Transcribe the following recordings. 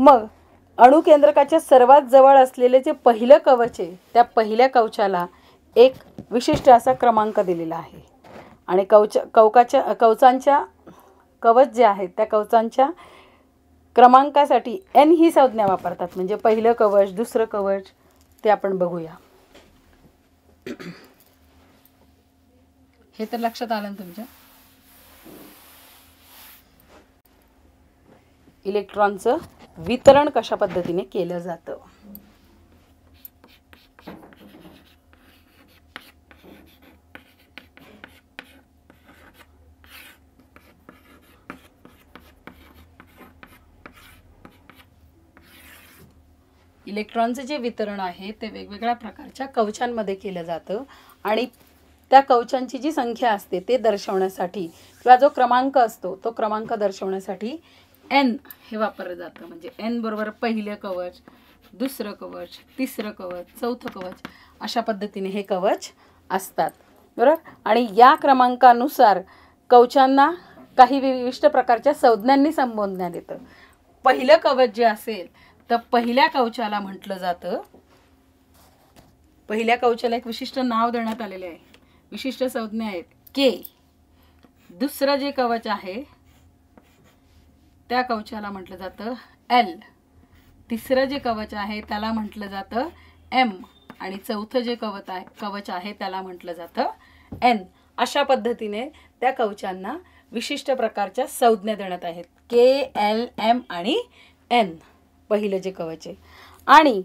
मग अणुकेंद्रकाच्या सर्वात जवळ असलेले जे पहिलं कवच आहे त्या पहिल्या कवचाला एक विशिष्ट असा क्रमांक दिलेला आहे आणि कवचांच्या कवच जे आहेत त्या कवचांच्या क्रमांकासाठी एन ही संज्ञा वापरतात. म्हणजे पहिलं कवच, दुसरं कवच ते आपण बघूया. हे तर लक्षात आलं ना तुमच्या. इलेक्ट्रॉनचं वितरण कशा पद्धतीने केलं जातं. इलेक्ट्रॉनचं जे वितरण आहे ते वेगवेगळ्या प्रकारच्या कवचांमध्ये केलं जातं आणि त्या कवचांची जी संख्या असते ते दर्शवण्यासाठी किंवा जो क्रमांक असतो तो क्रमांक दर्शवण्यासाठी एन हे वापरलं जातं. म्हणजे एन बरोबर पहिलं कवच, दुसरं कवच, तिसरं कवच, चौथं कवच अशा पद्धतीने हे कवच असतात. बरोबर. आणि या क्रमांकानुसार कवचांना काही विशिष्ट प्रकारच्या संज्ञांनी संबोधण्यात येतं. पहिलं कवच जे असेल तर पहिल्या कवचाला म्हटलं जातं, पहिल्या कवचाला एक विशिष्ट नाव देण्यात आलेले आहे, विशिष्ट संज्ञा आहेत के. दुसरं जे कवच आहे त्या कवचाला म्हटलं जातं एल. तिसरं जे कवच आहे त्याला म्हटलं जातं एम आणि चौथं जे कवच आहे त्याला म्हटलं जातं एन. अशा पद्धतीने त्या कवचांना विशिष्ट प्रकारच्या संज्ञा देण्यात आहेत. के, एल, एम आणि एन पहिलं जे कवच आहे. आणि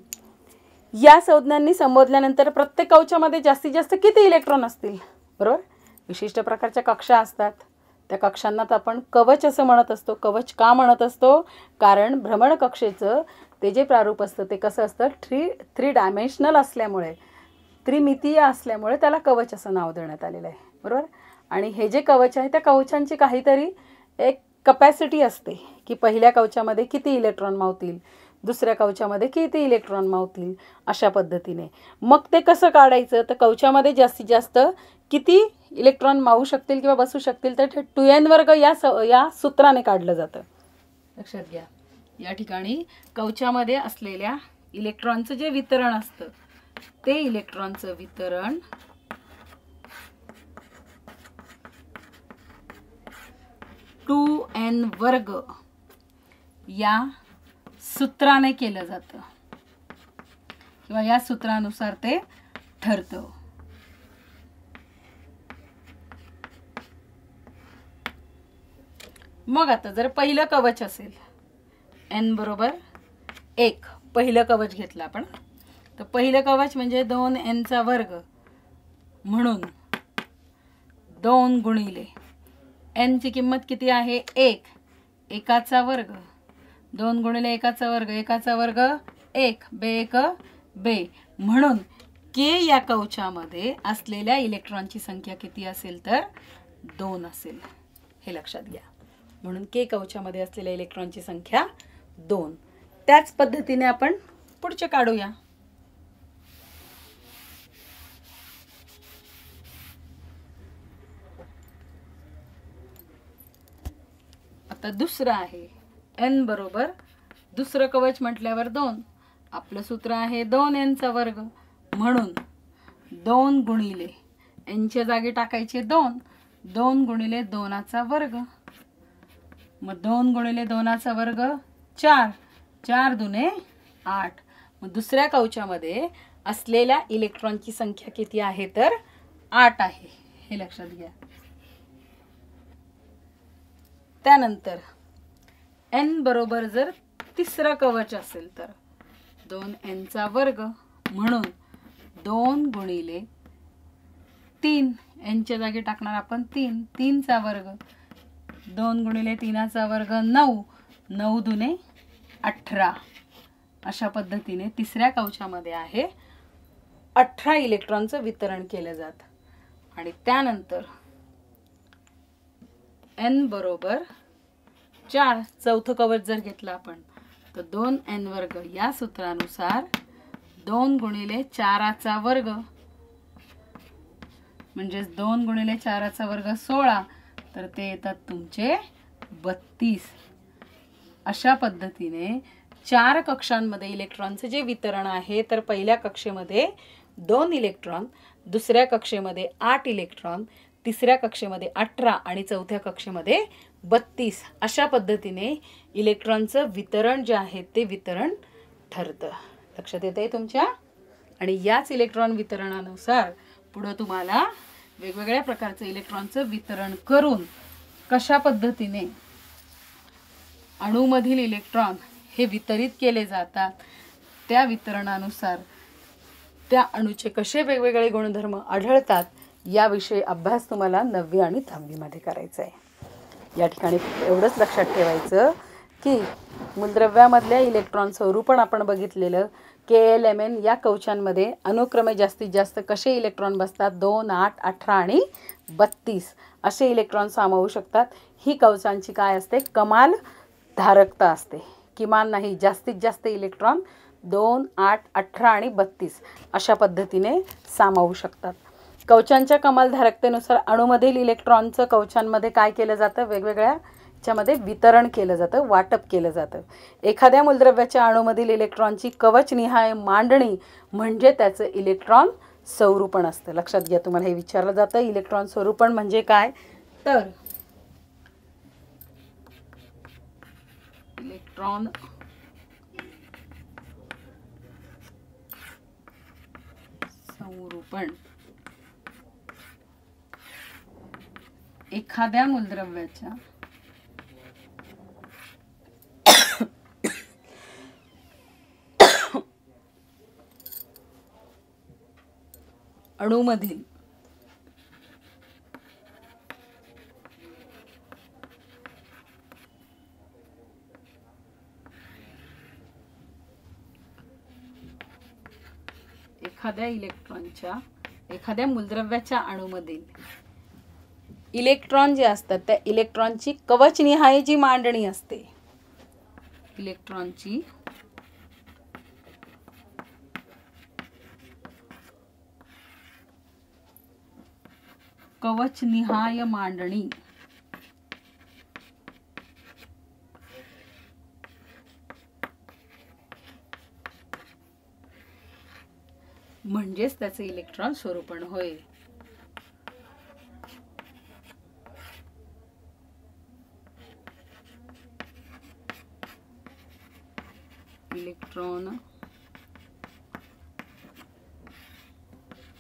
या संज्ञांनी संबोधल्यानंतर प्रत्येक कवचामध्ये जास्तीत जास्त किती इलेक्ट्रॉन असतील. बरोबर. विशिष्ट प्रकारच्या कक्षा असतात. त्या कक्षांना आपण कवच असं म्हणत असतो. कवच का म्हणत असतो? कारण भ्रमण कक्षेचं ते जे प्रारूप असतं ते कसं असतं, थ्री डायमेन्शनल असल्यामुळे, त्रिमितीय असल्यामुळे त्याला कवच असं नाव देण्यात आलेलं आहे. बरोबर. आणि हे जे कवच आहे त्या कवचांची काहीतरी एक कपॅसिटी असते की पहिल्या कवचामध्ये किती इलेक्ट्रॉन मावतील, दुसऱ्या कवचामध्ये किती इलेक्ट्रॉन मावतील अशा पद्धतीने. मग ते कसं काढायचं तर कवचामध्ये जास्तीत जास्त किती इलेक्ट्रॉन मावू शकतील किंवा बसू शकतील तर 2n वर्ग या सूत्राने काढलं जातं. लक्षात घ्या. या ठिकाणी कवचामध्ये असलेल्या इलेक्ट्रॉनचं जे वितरण असतं ते इलेक्ट्रॉनचं वितरण n वर्ग या सूत्राने केलं जातं किंवा या सूत्रानुसार ते ठरतं. मग आता जर पहिलं कवच असेल n बरोबर 1, पहिलं कवच घेतलं आपण तर पहिलं कवच म्हणजे 2n चा वर्ग म्हणून 2 गुणिले n ची किंमत किती आहे 1, 1 चा वर्ग, 2 गुणिले 1 चा वर्ग, 1 चा वर्ग 1, बे 1 बे. म्हणून के या कवचामध्ये असलेल्या इलेक्ट्रॉनची संख्या किती असेल तर 2 असेल. हे लक्षात घ्या. म्हणून के कवचामध्ये असलेल्या इलेक्ट्रॉनची संख्या 2. त्याच पद्धतीने आपण पुढचे काढूया. आता दुसरं आहे n बरोबर दुसरं कवच म्हटल्यावर 2. आपलं सूत्र आहे 2n चा वर्ग म्हणून 2 गुणिले n च्या जागी टाकायचे 2, 2 गुणिले 2 चा वर्ग, मग 2 गुणिले 2 चा वर्ग 4, 4 दुने 8. मग दुसऱ्या कवचामध्ये असलेल्या इलेक्ट्रॉनची संख्या किती आहे तर 8 आहे. हे लक्षात घ्या. त्यानंतर n बरोबर जर तिसरं कवच असेल तर 2n चा वर्ग म्हणून 2 गुणिले 3, n च्या जागी टाकणार आपण 3, 3 चा वर्ग, 2 गुणिले 3 चा वर्ग 9, 9 दुने 18. अशा पद्धतीने तिसऱ्या कवचामध्ये आहे 18 इलेक्ट्रॉनचं वितरण केलं जातं. आणि त्यानंतर n बरोबर 4, चौथं कवच जर घेतलं आपण तर 2n वर्ग या सूत्रानुसार 2 गुणिले 4 चा वर्ग म्हणजे 2 गुणिले 4 चा वर्ग 16, तर ते येतात तुमचे 32. अशा पद्धतीने 4 कक्षांमध्ये इलेक्ट्रॉनचे जे वितरण आहे, तर पहिल्या कक्षेमध्ये 2 इलेक्ट्रॉन, दुसऱ्या कक्षेमध्ये 8 इलेक्ट्रॉन, तिसऱ्या कक्षेमध्ये 18 आणि चौथ्या कक्षेमध्ये 32 अशा पद्धतीने इलेक्ट्रॉनचं वितरण जे आहे ते वितरण ठरतं. लक्षात येतंय तुमच्या? आणि याच इलेक्ट्रॉन वितरणानुसार पुढे तुम्हाला वेगवेगळ्या प्रकारचं इलेक्ट्रॉनचं वितरण करून कशा पद्धतीने अणूमधील इलेक्ट्रॉन हे वितरित केले जातात, त्या वितरणानुसार त्या अणूचे कसे वेगवेगळे गुणधर्म आढळतात याविषयी अभ्यास तुम्हाला 9वी आणि 10वी मध्ये करायचा आहे. या ठिकाणी एवढंच लक्षात ठेवायचं की मूलद्रव्यामधल्या इलेक्ट्रॉन स्वरूपण आपण बघितलेलं. KLMN या कवचांमध्ये अनुक्रमे जास्तीत जास्त कसे इलेक्ट्रॉन बसतात? 2, 8, 18 आणि 32 असे इलेक्ट्रॉन सामावू शकतात. ही कवचांची काय असते? कमाल धारकता असते. किमान नाही, जास्तीत जास्त इलेक्ट्रॉन 2, 8, 18 आणि 32 अशा पद्धतीने सामावू शकतात. कवचांच्या कमाल धारकतेनुसार अणूमधील इलेक्ट्रॉनचं कवचांमध्ये काय केलं जातं? वेगवेगळ्या च्यामध्ये वितरण केलं जातं, वाटप केलं जातं. एखाद्या मूलद्रव्याच्या अणूमधील इलेक्ट्रॉनची कवचनिहाय मांडणी म्हणजे त्याचं इलेक्ट्रॉन स्वरूपण असतं. लक्षात घ्या, तुम्हाला हे विचारलं जातं इलेक्ट्रॉन स्वरूपण म्हणजे काय? तर इलेक्ट्रॉन स्वरूपण एखाद्या मूलद्रव्याच्या अणूमधील एखाद्या मूलद्रव्याच्या अणूमधील इलेक्ट्रॉन जे असतात त्या इलेक्ट्रॉनची कवचनिहाय जी मांडणी असते, इलेक्ट्रॉनची कवचनिहाय मांडणी म्हणजेच त्याचे इलेक्ट्रॉन स्वरूपण होय. इलेक्ट्रॉन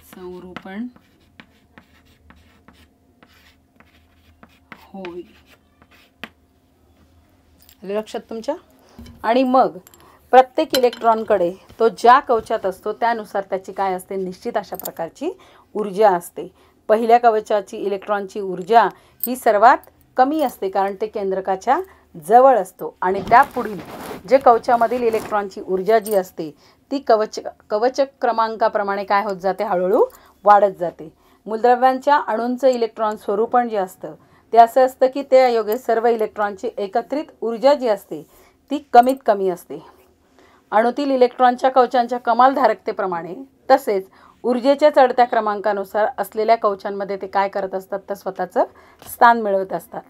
स्वरूपण होय. लक्षात तुमच्या? आणि मग प्रत्येक इलेक्ट्रॉनकडे तो ज्या कवचात असतो त्यानुसार त्याची काय असते? निश्चित अशा प्रकारची ऊर्जा असते. पहिल्या कवचाची इलेक्ट्रॉनची ऊर्जा ही सर्वात कमी असते कारण ते केंद्रकाच्या जवळ असतो आणि त्यापुढील जे कवचामधील इलेक्ट्रॉनची ऊर्जा जी असते ती कवच क्रमांकाप्रमाणे काय होत जाते? हळूहळू वाढत जाते. मूलद्रव्यांच्या अणूंचं इलेक्ट्रॉन स्वरूपण जे असतं ते असं असतं की त्यायोगे सर्व इलेक्ट्रॉनची एकत्रित ऊर्जा जी असते ती कमीत कमी असते. अणूतील इलेक्ट्रॉनच्या कवचांच्या कमाल धारकतेप्रमाणे तसेच ऊर्जेच्या चढत्या क्रमांकानुसार असलेल्या कवचांमध्ये ते काय करत असतात? तर स्वतःचं स्थान मिळवत असतात.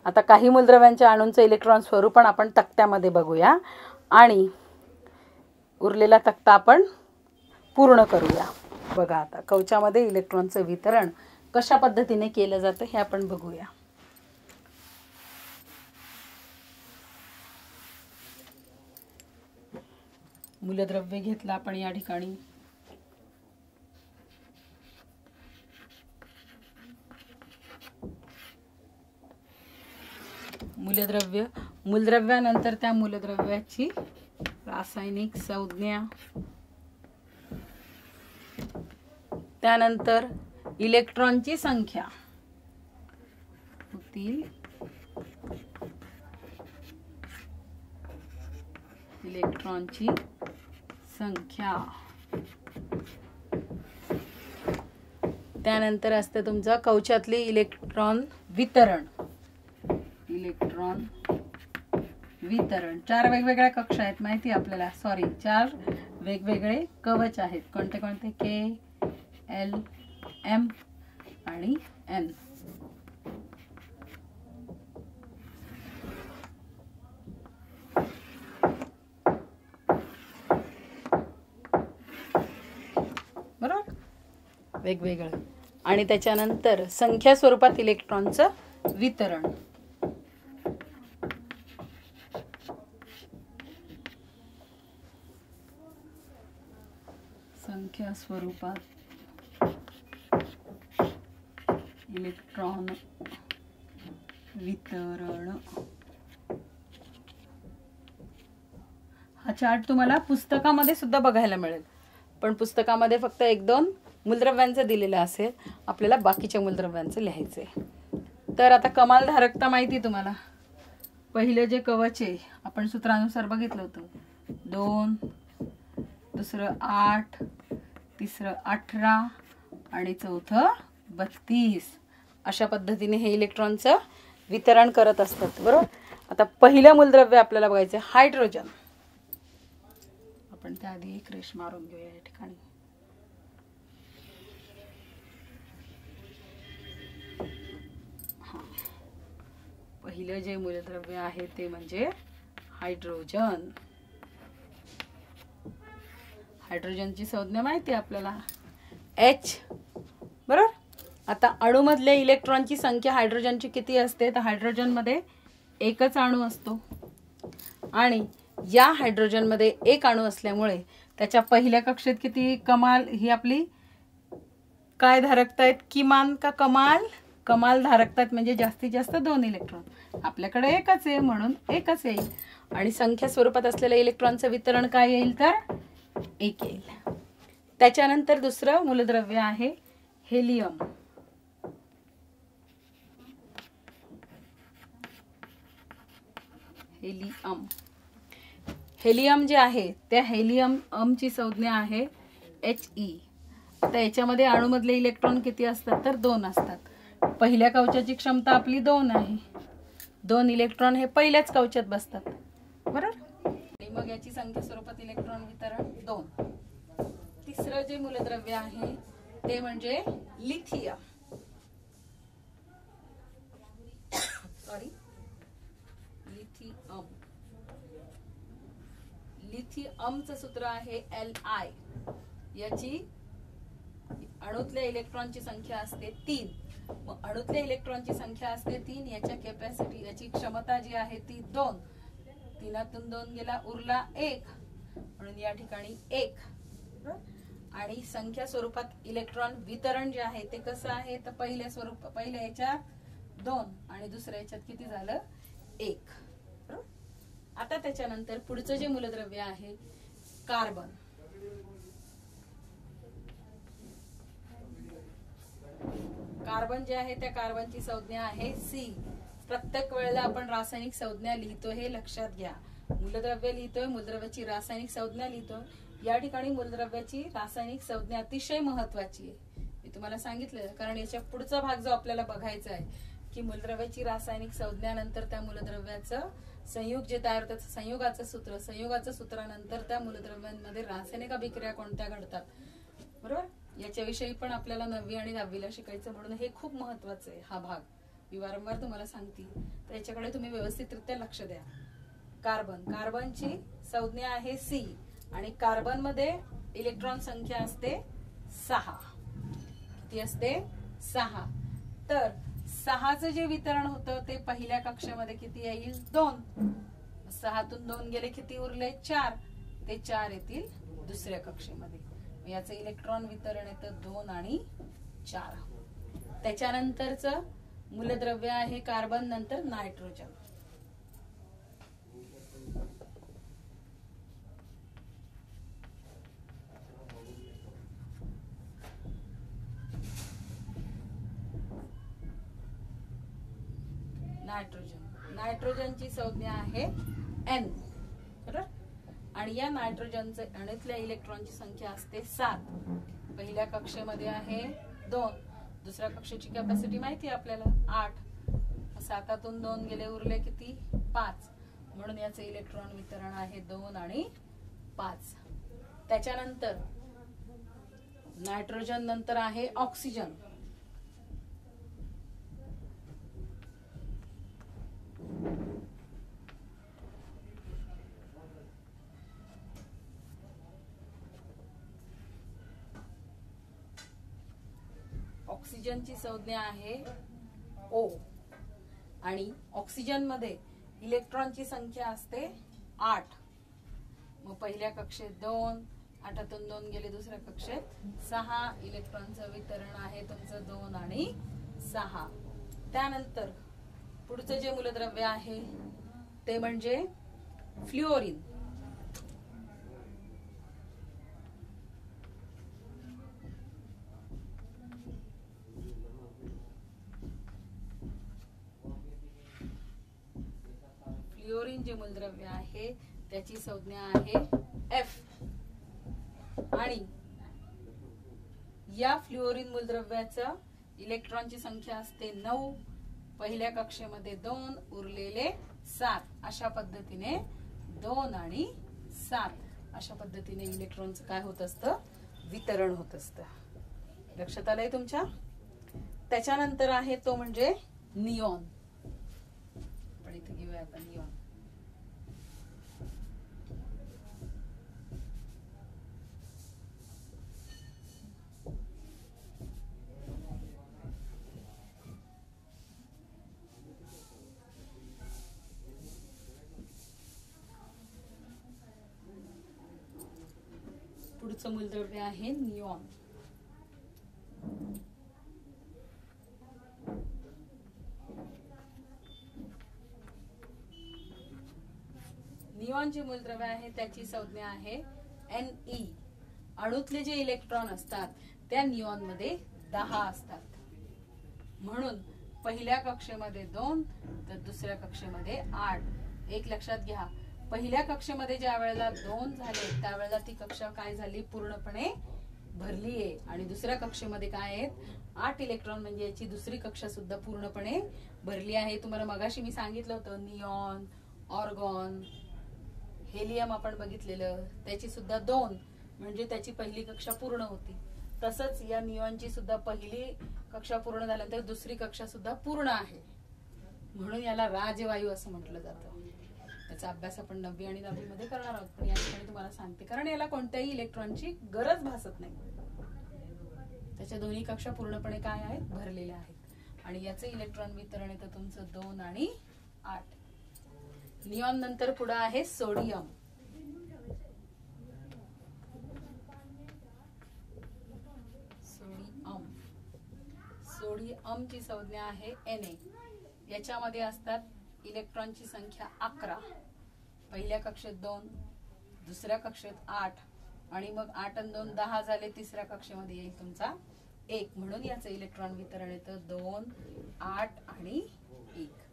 आता काही मूलद्रव्यांच्या अणूंचं इलेक्ट्रॉन स्वरूपण आपण तक्त्यामध्ये बघूया आणि उरलेला तक्ता आपण पूर्ण करूया. बघा, आता कवचामध्ये इलेक्ट्रॉनचं वितरण कशा पद्धतीने केलं जातं हे आपण बघूया. मूलद्रव्य घेतलं आपण या ठिकाणी. मूलद्रव्यानंतर त्या मूलद्रव्याची रासायनिक संज्ञा, त्यानंतर इलेक्ट्रॉनची संख्या होतील इलेक्ट्रॉनची संख्या. त्यानंतर असते तुमचं कवचातली इलेक्ट्रॉन वितरण. चार वेगवेगळ्या कक्षा आहेत माहिती आपल्याला. चार वेगवेगळे कवच आहेत. कोणते कोणते? K, L, M आणि N. वेगवेगळं. आणि त्याच्यानंतर संख्या स्वरूपात इलेक्ट्रॉनचं वितरण. संख्या स्वरूपात इलेक्ट्रॉन वितरण. हा चार्ट तुम्हाला पुस्तकामध्ये सुद्धा बघायला मिळेल, पण पुस्तकामध्ये फक्त 1-2 मूलद्रव्यांचं दिलेलं असेल, आपल्याला बाकीच्या मूलद्रव्यांचं लिहायचं आहे. तर आता कमाल धारकता माहिती तुम्हाला. पहिलं जे कवच आहे आपण सूत्रानुसार बघितलं होतं, 2, दुसरं 8, तिसरं 18 आणि चौथं 32. अशा पद्धतीने हे इलेक्ट्रॉनचं वितरण करत असतात, बरोबर. आता पहिलं मूलद्रव्य आपल्याला बघायचं आहे हायड्रोजन. आपण त्याआधी एक रेष मारून घेऊया या ठिकाणी. पहिलं जे मूलद्रव्य आहे ते म्हणजे हायड्रोजन. हायड्रोजनची संज्ञा माहिती आहे आपल्याला, H, बरोबर. आता अणूमधल्या इलेक्ट्रॉनची संख्या हायड्रोजनची किती असते, तर हायड्रोजनमध्ये एकच अणू असतो आणि या हायड्रोजनमध्ये एक अणू असल्यामुळे त्याच्या पहिल्या कक्षेत किती कमाल, ही आपली काय धारकता आहेत, किमान का कमाल, कमाल धारकता आहेत, म्हणजे जास्तीत जास्त 2 इलेक्ट्रॉन. आपल्याकडे एकच आहे म्हणून एकच येईल. आणि संख्या स्वरूपात असलेल्या इलेक्ट्रॉनचं वितरण काय येईल, तर 1 येईल. त्याच्यानंतर दुसरं मूलद्रव्य आहे हेलियम. हेलियम जे आहे त्या हेलियमची संज्ञा आहे He. आता याच्यामध्ये अणूमधले इलेक्ट्रॉन किती असतात, तर 2 असतात. पहिल्या कवचाची क्षमता आपली 2 आहे. 2 इलेक्ट्रॉन हे पहिल्याच कवचात बसतात, बरोबर. आणि मग याची संख्या स्वरूपात इलेक्ट्रॉन वितरण 2. तिसरं जे मूलद्रव्य आहे ते म्हणजे लिथियम. लिथियमचं सूत्र आहे Li. याची अणूतल्या इलेक्ट्रॉनची संख्या असते 3. मग अणूतल्या इलेक्ट्रॉनची संख्या असते 3, याच्या कॅपॅसिटी, याची क्षमता जी आहे ती 2. 3तून 2 गेला, उरला 1, म्हणून या ठिकाणी 1. आणि संख्या स्वरूपात इलेक्ट्रॉन वितरण जे आहे ते कसं आहे, तर पहिल्या याच्यात 2 आणि दुसऱ्या याच्यात किती झालं, 1. आता त्याच्यानंतर पुढचं जे मूलद्रव्य आहे कार्बन. कार्बन जे आहे त्या कार्बनची संज्ञा आहे C. प्रत्येक वेळेला आपण रासायनिक संज्ञा लिहितो हे लक्षात घ्या. मूलद्रव्य लिहितोय, मूलद्रव्याची रासायनिक संज्ञा लिहितोय. या ठिकाणी मूलद्रव्याची रासायनिक संज्ञा अतिशय महत्वाची आहे. मी तुम्हाला सांगितलं, कारण याच्या पुढचा भाग जो आपल्याला बघायचा आहे की मूलद्रव्याची रासायनिक संज्ञानंतर त्या मूलद्रव्याचं संयुग जे तयार होतं, संयुगाचं सूत्रानंतर त्या मूलद्रव्यांमध्ये रासायनिक अभिक्रिया कोणत्या घडतात, बरोबर. याच्याविषयी पण आपल्याला 9वी आणि 10वीला शिकायचं, म्हणून हे खूप महत्वाचं आहे हा भाग. मी वारंवार तुम्हाला सांगते, तर याच्याकडे तुम्ही व्यवस्थितरित्या लक्ष द्या. कार्बनची संज्ञा आहे C आणि कार्बन मध्ये इलेक्ट्रॉन संख्या असते 6. किती असते, 6. तर 6चं जे वितरण होतं ते पहिल्या कक्षेमध्ये किती येईल, 2. 6तून 2 गेले, किती उरले, 4. ते 4 येतील दुसऱ्या कक्षेमध्ये. याचं इलेक्ट्रॉन वितरण येतं 2 आणि 4. त्याच्यानंतरचं मूलद्रव्य आहे कार्बन, नंतर नायट्रोजन. नायट्रोजनची संज्ञा आहे N, बरोबर. आणि या नायट्रोजनचे अणूतल्या इलेक्ट्रॉनची संख्या असते 7. पहिल्या कक्षेमध्ये आहे 2, दुसऱ्या कक्षेची कॅपॅसिटी माहिती आहे आपल्याला 8. 7तून 2 गेले, उरले किती, 5. म्हणून याचे इलेक्ट्रॉन वितरण आहे 2 आणि 5. त्याच्यानंतर नायट्रोजन नंतर आहे ऑक्सिजन. ऑक्सिजनची संज्ञा आहे O आणि ऑक्सिजन मध्ये इलेक्ट्रॉनची संख्या असते 8. मग पहिल्या कक्षेत 2, 8तून 2 गेले दुसऱ्या कक्षेत 6. इलेक्ट्रॉनचं वितरण आहे तुमचं 2 आणि 6. त्यानंतर पुढचं जे मूलद्रव्य आहे ते म्हणजे फ्लुओरिन. फ्लुओरिन जे मूलद्रव्य आहे त्याची संज्ञा आहे F आणि या फ्लुओरिन मूलद्रव्याचं इलेक्ट्रॉनची संख्या असते 9. पहिल्या कक्षेमध्ये 2, उरलेले 7. अशा पद्धतीने 2 आणि 7 अशा पद्धतीने इलेक्ट्रॉनचं काय होत असतं, वितरण होत असतं. लक्षात आलंय तुमच्या? त्याच्यानंतर आहे तो म्हणजे निऑन. पण इथे घेऊया आता निऑन. पुढचं मूलद्रव्य आहे निऑन. निऑन जे मूलद्रव्य आहे त्याची संज्ञा आहे Ne. अणूतले जे इलेक्ट्रॉन असतात त्या निऑन मध्ये 10 असतात. म्हणून पहिल्या कक्षेमध्ये 2 तर दुसऱ्या कक्षेमध्ये 8. एक लक्षात घ्या, पहिल्या कक्षेमध्ये ज्या वेळेला 2 झाले त्यावेळेला ती कक्षा काय झाली, पूर्णपणे भरली आहे. आणि दुसऱ्या कक्षेमध्ये काय आहेत 8 इलेक्ट्रॉन, म्हणजे याची दुसरी कक्षा सुद्धा पूर्णपणे भरली आहे. तुम्हाला मगाशी मी सांगितलं होतं निऑन, ऑर्गॉन, हेलियम आपण बघितलेलं, त्याची सुद्धा 2 म्हणजे त्याची पहिली कक्षा पूर्ण होती. तसंच या निऑनची सुद्धा पहिली कक्षा पूर्ण झाल्यानंतर दुसरी कक्षा सुद्धा पूर्ण आहे. म्हणून याला राजवायू असं म्हटलं जातं. त्याचा अभ्यास आपण 9वी आणि 10वी मध्ये करणार आहोत, पण या ठिकाणी तुम्हाला सांगते कारण याला कोणत्याही इलेक्ट्रॉनची गरज भासत नाही. त्याच्या दोन्ही कक्षा पूर्णपणे काय आहेत, भरलेल्या आहेत. आणि याचं इलेक्ट्रॉन वितरण येतं तुमचं 2 आणि 8. निऑन नंतर पुढे आहे सोडियम. सोडियमची संज्ञा आहे Na. याच्यामध्ये असतात इलेक्ट्रॉनची संख्या 11. पहिल्या कक्षेत 2, दुसऱ्या कक्षेत 8 आणि मग 8 आणि 2 10 झाले. तिसऱ्या कक्षेमध्ये येईल तुमचा 1. म्हणून याचं इलेक्ट्रॉन वितरण येतं 2, 8 आणि 1.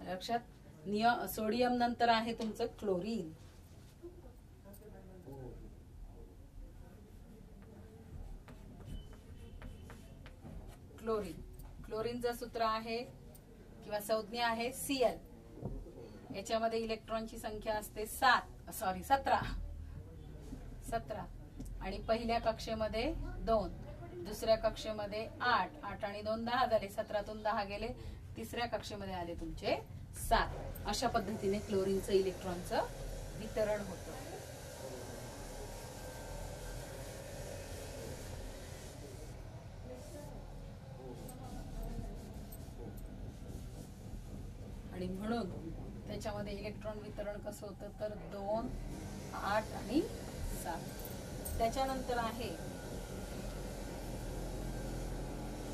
लक्षात? सोडियम नंतर आहे तुमचं क्लोरीन. क्लोरीनचं सूत्र आहे किंवा संज्ञा आहे Cl. याच्यामध्ये इलेक्ट्रॉनची संख्या असते 17 आणि पहिल्या कक्षेमध्ये 2, दुसऱ्या कक्षेमध्ये 8. 8 आणि 2 10 झाले. 17तून 10 गेले. तिसऱ्या कक्षेमध्ये आले तुमचे 7. अशा पद्धतीने क्लोरीनचं इलेक्ट्रॉनचं वितरण होतं. आणि म्हणून त्याच्यामध्ये इलेक्ट्रॉन वितरण कसं होतं तर 2, 8 आणि 7. त्याच्यानंतर आहे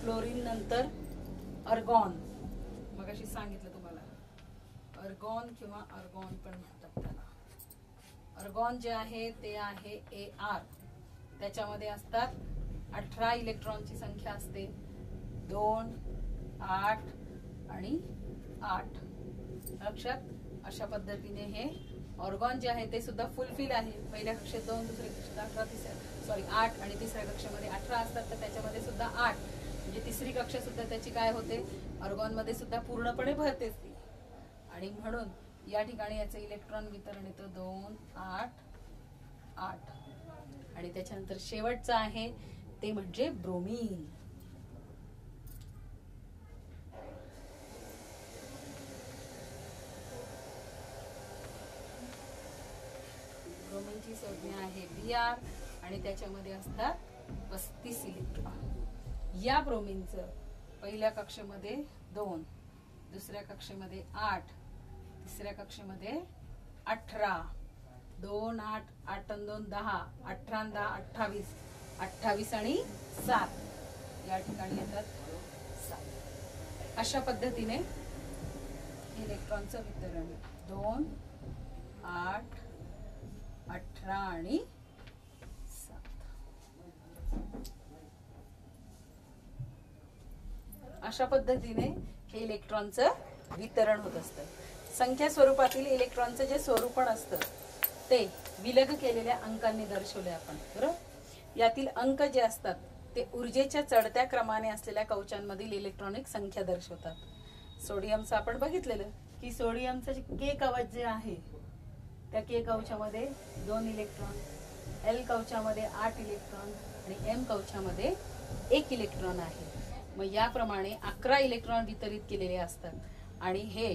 क्लोरीन नंतर अर्गॉन. मगाशी सांगितलं तुम्हाला अर्गॉन किंवा अर्गॉन पण म्हणतात त्याला. अर्गॉन जे आहे ते आहे Ar. त्याच्यामध्ये असतात 18 इलेक्ट्रॉनची संख्या असते 2, 8 आणि 8. लक्षात? अशा पद्धतीने हे ऑर्गॉन जे आहे ते सुद्धा फुलफिल आहे. पहिल्या कक्षेत 2, दुसऱ्या कक्षेत 8 आणि तिसऱ्या कक्षेमध्ये 18 असतात तर त्याच्यामध्ये सुद्धा 8 म्हणजे तिसरी कक्षा सुद्धा त्याची काय होते, ऑर्गॉन मध्ये सुद्धा पूर्णपणे भरतेच ती. आणि म्हणून या ठिकाणी याचं इलेक्ट्रॉन वितरण येतं 2, 8, 8. आणि त्याच्यानंतर शेवटचं आहे ते म्हणजे ब्रोमीन. ब्रोमीनची संज्ञा आहे Br आणि त्याच्यामध्ये असतात 35 इलेक्ट्रॉन. या ब्रोमिनचं पहिल्या कक्षेमध्ये 2, दुसऱ्या कक्षेमध्ये 8, तिसऱ्या कक्षेमध्ये 18, 2 8 8 आणि 2 10, 18 आणि 10 28, 28 आणि 7 या ठिकाणी येतात 7. अशा पद्धतीने इलेक्ट्रॉनचं वितरण 2 8 18 आणि 7. अशा पद्धतीने हे इलेक्ट्रॉनचं वितरण होत असतं. संख्या स्वरूपातील इलेक्ट्रॉनचं जे स्वरूपण असतं ते विलग केलेल्या अंकांनी दर्शवले आपण, बरोबर. यातील अंक जे असतात ते ऊर्जेच्या चढत्या क्रमाने असलेल्या कवचांमधील इलेक्ट्रॉनिक संख्या दर्शवतात. सोडियमचं आपण बघितलेलं की सोडियमचं के कवच जे आहे त्या के कवचामध्ये 2 इलेक्ट्रॉन, एल कवचामध्ये 8 इलेक्ट्रॉन आणि एम कवचामध्ये 1 इलेक्ट्रॉन आहे. मग याप्रमाणे 11 इलेक्ट्रॉन वितरित केलेले असतात आणि हे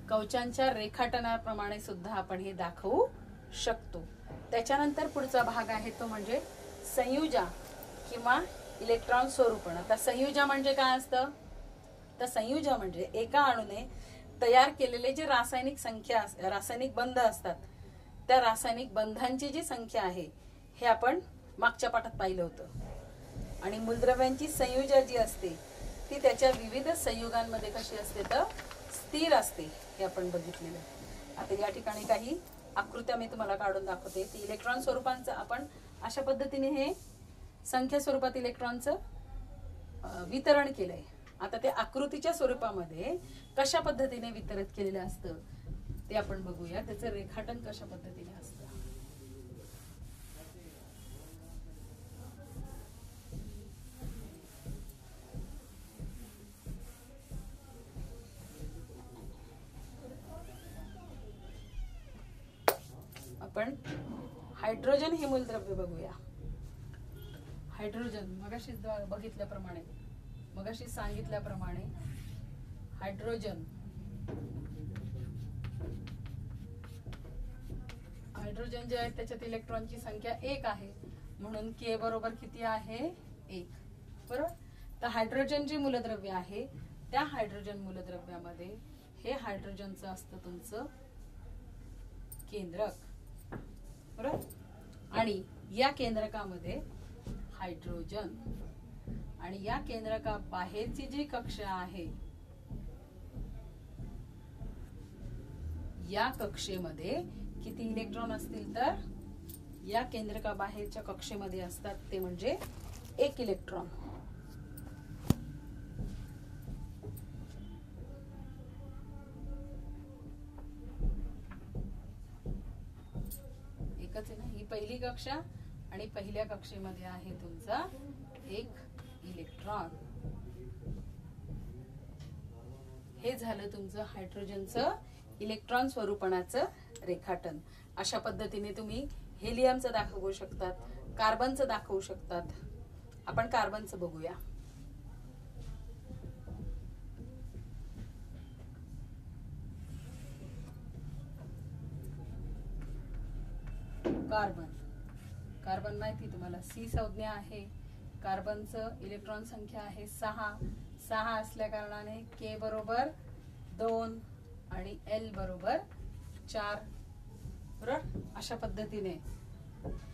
कवचांच्या रेखाटनाप्रमाणे सुद्धा आपण हे दाखवू शकतो. त्याच्यानंतर पुढचा भाग आहे तो म्हणजे संयुजा किंवा इलेक्ट्रॉन स्वरूपण. आता संयुजा म्हणजे काय असतं? तर संयुजा म्हणजे एका अणूने तयार केलेले जे रासायनिक बंध असतात त्या रासायनिक बंधांची जी संख्या आहे हे आपण मागच्या पाठात पाहिलं होतं. आणि मूलद्रव्यांची संयुजा जी असते ती त्याच्या विविध संयुगांमध्ये कशी असते तर स्थिर असते, हे आपण बघितलेलं. आता या ठिकाणी काही आकृत्या मी तुम्हाला काढून दाखवते. ती इलेक्ट्रॉन स्वरूपांचं आपण अशा पद्धतीने हे संख्या स्वरूपात इलेक्ट्रॉनचं वितरण केलंय. आता ते आकृतीच्या स्वरूपामध्ये कशा पद्धतीने वितरित केलेलं असतं ते आपण बघूया. त्याचं रेखाटन कशा पद्धतीने असतं. आपण हायड्रोजन हे मूलद्रव्य बघूया. हायड्रोजन मगाशी बघितल्याप्रमाणे, मगाशी सांगितल्याप्रमाणे हायड्रोजन जे आहे त्याच्यात इलेक्ट्रॉनची संख्या 1 आहे म्हणून के बरोबर किती आहे 1, बरोबर. तर हायड्रोजन जे मूलद्रव्य आहे त्या हायड्रोजन मूलद्रव्यामध्ये हे हायड्रोजनचं असतं तुमचं केंद्रक, बरोबर. आणि या केंद्रकामध्ये हायड्रोजन आणि या केंद्रका बाहेरची जी कक्षा आहे या कक्षेमध्ये किती इलेक्ट्रॉन असतील तर या केंद्रका बाहेरच्या कक्षेमध्ये असतात ते म्हणजे 1 इलेक्ट्रॉन. एकच आहे ना, ही पहिली कक्षा आणि पहिल्या कक्षेमध्ये आहे तुमचा 1 इलेक्ट्रॉन. हे झालं तुमचं हायड्रोजनचं इलेक्ट्रॉन स्वरूपणाचं रेखाटन. अशा पद्धतीने तुम्ही हेलियमचं दाखवू शकतात, कार्बनचं दाखवू शकतात. आपण कार्बनचं बघूया. कार्बन माहिती तुम्हाला सी संज्ञा आहे. कार्बनचं इलेक्ट्रॉन संख्या आहे 6 असल्या कारणाने के बरोबर 2 आणि एल बरोबर 4, बरोबर. अशा पद्धतीने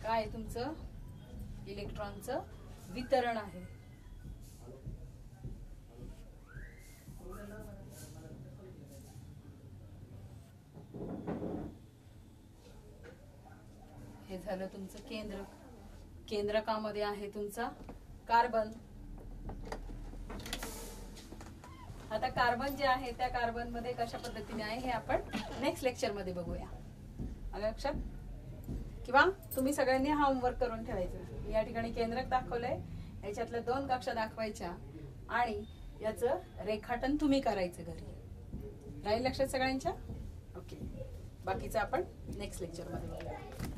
काय तुमचं इलेक्ट्रॉनचं वितरण आहे. हे झालं तुमचं केंद्रकामध्ये आहे तुमचा कार्बन. आता कार्बन जे आहे त्या कार्बन मध्ये कशा पद्धतीने आहे हे आपण नेक्स्ट लेक्चर मध्ये बघूया. आलं लक्षात? किंवा तुम्ही सगळ्यांनी हा होमवर्क करून ठेवायचं. या ठिकाणी केंद्रक दाखवलंय, याच्यातल्या 2 कक्षा दाखवायच्या आणि याचं रेखाटन तुम्ही करायचं घरी. राहील लक्षात सगळ्यांच्या? ओके. बाकीचं आपण नेक्स्ट लेक्चर मध्ये बघूया.